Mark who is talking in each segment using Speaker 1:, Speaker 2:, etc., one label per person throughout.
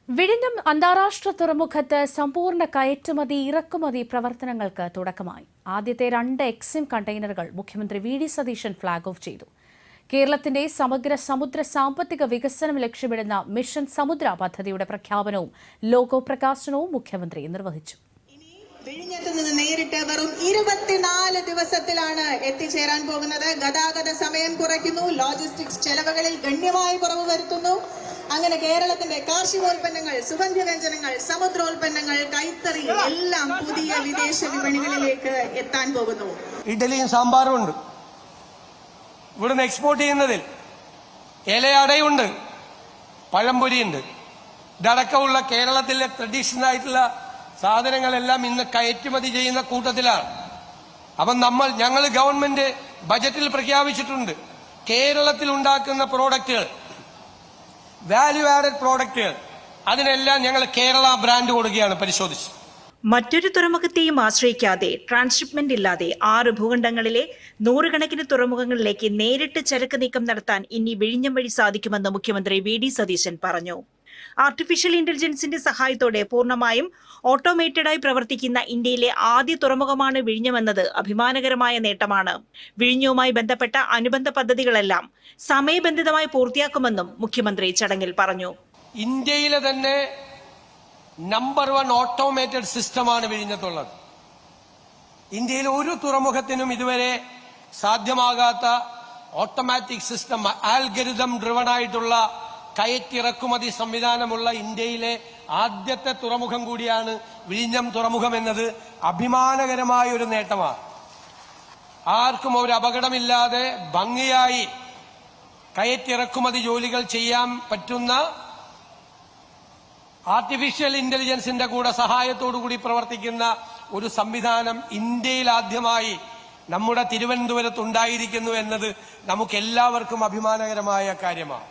Speaker 1: വിഴിഞ്ഞം അന്താരാഷ്ട്ര തുറമുഖത്ത് സമ്പൂർണ്ണ കയറ്റുമതി ഇറക്കുമതി പ്രവർത്തനങ്ങൾക്ക് തുടക്കമായി. ആദ്യത്തെ 2 എക്സിം കണ്ടെയ്നറുകൾ മുഖ്യമന്ത്രി വി.ഡി. സതീശൻ ഫ്ളാഗ് ഓഫ് ചെയ്തു. കേരളത്തിന്റെ സമഗ്ര സമുദ്ര സാമ്പത്തിക വികസനം ലക്ഷ്യമിടുന്ന മിഷൻ സമുദ്ര പദ്ധതിയുടെ പ്രഖ്യാപനവും ലോഗോ പ്രകാശനവും മുഖ്യമന്ത്രി നിർവഹിച്ചു.
Speaker 2: വിഴിഞ്ഞത്ത് നിന്ന് നേരിട്ട് വെറും 24 ദിവസത്തിലാണ് എത്തിച്ചേരാൻ പോകുന്നത്. ഗതാഗത സമയം കുറയ്ക്കുന്നു, ലോജിസ്റ്റിക്സ് ചെലവുകളിൽ ഗണ്യമായ കുറവ് വരുത്തുന്നു. അങ്ങനെ കേരളത്തിന്റെ കാർഷികോൽപ്പന്നങ്ങൾ, സുഗന്ധവ്യഞ്ജനങ്ങൾ, സമുദ്രോൽപ്പന്നങ്ങൾ, കൈത്തറി എല്ലാം പുതിയ വിദേശ വിപണികളിലേക്ക് എത്താൻ പോകുന്നു.
Speaker 3: ഇഡലിയും സാമ്പാറും ഉണ്ട്. ഇവിടുന്ന് എക്സ്പോർട്ട് ചെയ്യുന്നതിൽ ഇലയടയുണ്ട്, പഴംപൊരിയുണ്ട്. ഇതടക്കമുള്ള കേരളത്തിലെ ട്രഡീഷണൽ ആയിട്ടുള്ള സാധനങ്ങളെല്ലാം ഇന്ന് കയറ്റുമതി ചെയ്യുന്ന കൂട്ടത്തിലാണ്. അപ്പം ഞങ്ങൾ ഗവൺമെന്റ് ബജറ്റിൽ പ്രഖ്യാപിച്ചിട്ടുണ്ട്, കേരളത്തിൽ ഉണ്ടാക്കുന്ന പ്രോഡക്റ്റുകൾ, വാല്യൂ ആഡഡ് പ്രോഡക്റ്റുകൾ, അതിനെല്ലാം ഞങ്ങൾ കേരള ബ്രാൻഡ് കൊടുക്കുകയാണ്. പരിശോധിച്ച്
Speaker 4: മറ്റൊരു തുറമുഖത്തെയും ആശ്രയിക്കാതെ ട്രാൻസ്ഷിപ്മെന്റ് ഇല്ലാതെ 6 ഭൂഖണ്ഡങ്ങളിലെ 100 കണക്കിന് തുറമുഖങ്ങളിലേക്ക് നേരിട്ട് ചരക്ക് നീക്കം നടത്താൻ ഇനി വിഴിഞ്ഞം വഴി സാധിക്കുമെന്ന് മുഖ്യമന്ത്രി വി.ഡി. സതീശൻ പറഞ്ഞു. ആർട്ടിഫിഷ്യൽ ഇന്റലിജൻസിന്റെ സഹായത്തോടെ പൂർണ്ണമായും ഓട്ടോമേറ്റഡായി പ്രവർത്തിക്കുന്ന ഇന്ത്യയിലെ ആദ്യ തുറമുഖമാണ് വിഴിഞ്ഞമെന്നത് അഭിമാനകരമായ നേട്ടമാണ്. വിഴിഞ്ഞവുമായി ബന്ധപ്പെട്ട അനുബന്ധ പദ്ധതികളെല്ലാം സമയബന്ധിതമായി പൂർത്തിയാക്കുമെന്നും മുഖ്യമന്ത്രി ചടങ്ങിൽ പറഞ്ഞു.
Speaker 3: ഇന്ത്യയിലെ തന്നെ നമ്പർ 1 ഓട്ടോമേറ്റഡ് സിസ്റ്റമാണ് വിഴിഞ്ഞത്തുള്ളത്. ഇന്ത്യയിൽ ഒരു തുറമുഖത്തിനും ഇതുവരെ സാധ്യമാകാത്ത ഓട്ടോമാറ്റിക് സിസ്റ്റം, ആൽഗരിതം ഡ്രിവൺ ആയിട്ടുള്ള കയറ്റിറക്കുമതി സംവിധാനമുള്ള ഇന്ത്യയിലെ ആദ്യത്തെ തുറമുഖം കൂടിയാണ് വിഴിഞ്ഞം തുറമുഖം എന്നത് അഭിമാനകരമായ ഒരു നേട്ടമാണ്. ആർക്കും ഒരു അപകടമില്ലാതെ ഭംഗിയായി കയറ്റിറക്കുമതി ജോലികൾ ചെയ്യാൻ പറ്റുന്ന ആർട്ടിഫിഷ്യൽ ഇന്റലിജൻസിന്റെ കൂടെ സഹായത്തോടുകൂടി പ്രവർത്തിക്കുന്ന ഒരു സംവിധാനം ഇന്ത്യയിൽ ആദ്യമായി നമ്മുടെ തിരുവനന്തപുരത്ത് ഉണ്ടായിരിക്കുന്നു എന്നത് നമുക്കെല്ലാവർക്കും അഭിമാനകരമായ കാര്യമാണ്.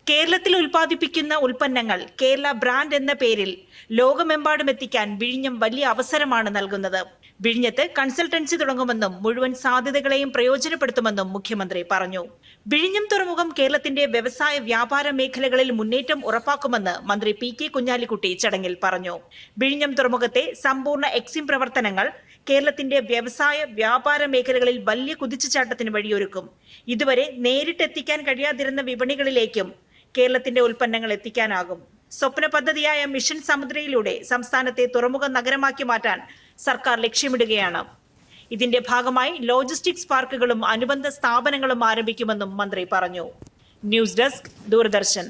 Speaker 4: കേരളത്തിൽ ഉൽപ്പാദിപ്പിക്കുന്ന ഉൽപ്പന്നങ്ങൾ കേരള ബ്രാൻഡ് എന്ന പേരിൽ ലോകമെമ്പാടും എത്തിക്കാൻ വിഴിഞ്ഞം വലിയ അവസരമാണ് നൽകുന്നത്. വിഴിഞ്ഞത്ത് കൺസൾട്ടൻസി തുടങ്ങുമെന്നും മുഴുവൻ സാധ്യതകളെയും പ്രയോജനപ്പെടുത്തുമെന്നും മുഖ്യമന്ത്രി പറഞ്ഞു. വിഴിഞ്ഞം തുറമുഖം കേരളത്തിന്റെ വ്യവസായ വ്യാപാര മേഖലകളിൽ മുന്നേറ്റം ഉറപ്പാക്കുമെന്ന് മന്ത്രി പി.കെ. കുഞ്ഞാലിക്കുട്ടി ചടങ്ങിൽ പറഞ്ഞു. വിഴിഞ്ഞം തുറമുഖത്തെ സമ്പൂർണ്ണ എക്സിം പ്രവർത്തനങ്ങൾ കേരളത്തിന്റെ വ്യവസായ വ്യാപാര മേഖലകളിൽ വലിയ കുതിച്ചുചാട്ടത്തിന് വഴിയൊരുക്കും. ഇതുവരെ നേരിട്ടെത്തിക്കാൻ കഴിയാതിരുന്ന വിപണികളിലേക്കും കേരളത്തിന്റെ ഉൽപ്പന്നങ്ങൾ എത്തിക്കാനാകും. സ്വപ്ന പദ്ധതിയായ മിഷൻ സമുദ്രയിലൂടെ സംസ്ഥാനത്തെ തുറമുഖ നഗരമാക്കി മാറ്റാൻ സർക്കാർ ലക്ഷ്യമിടുകയാണ്. ഇതിന്റെ ഭാഗമായി ലോജിസ്റ്റിക്സ് പാർക്കുകളും അനുബന്ധ സ്ഥാപനങ്ങളും ആരംഭിക്കുമെന്നും മന്ത്രി പറഞ്ഞു. News desk, Doordarshan.